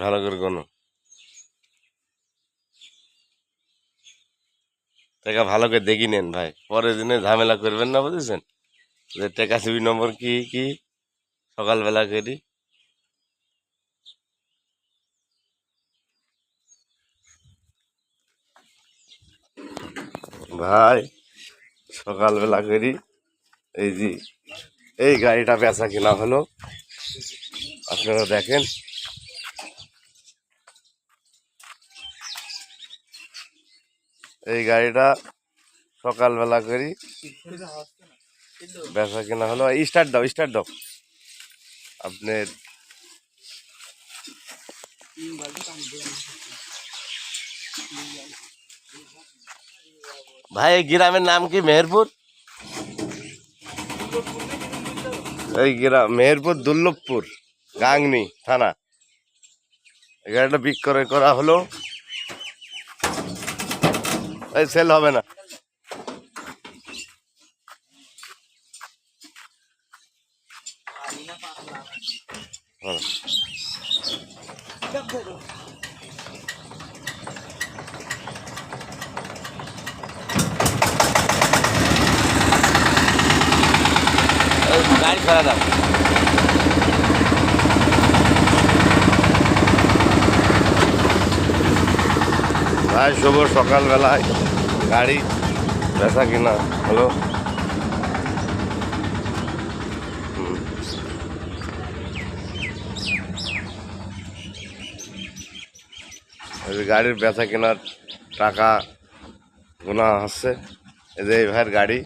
ভালো করে কোনো টাকা ভালো করে দেখি নেন ভাই, পরের দিনে ঝামেলা করবেন না, বুঝেছেন? যে টাকা সিবি নম্বর কি কি সকালবেলা করি। ভাই সকালবেলা করি, এই যে এই গাড়িটা বেচা কিনা হলো, আপনারা দেখেন। এই গাড়িটা সকালবেলা করি বেচা কিনা হলো। স্টার্ট দাও, স্টার্ট দাও আপনার। ভাই এই গ্রামের নাম কি? মেহেরপুর? এই গ্রাম মেহেরপুর দুর্লভপুর গাংনি থানা। এই গাড়িটা বিক্রয় করা হলো। এই সেল হবে না। গাড়ি ফেরা দাও। ভাই শুভ সকালবেলায় গাড়ি বেচা কিনা হলো। গাড়ির বেচা কেনার টাকা গোনা হচ্ছে। এই যে এই ভাইয়ের গাড়ি।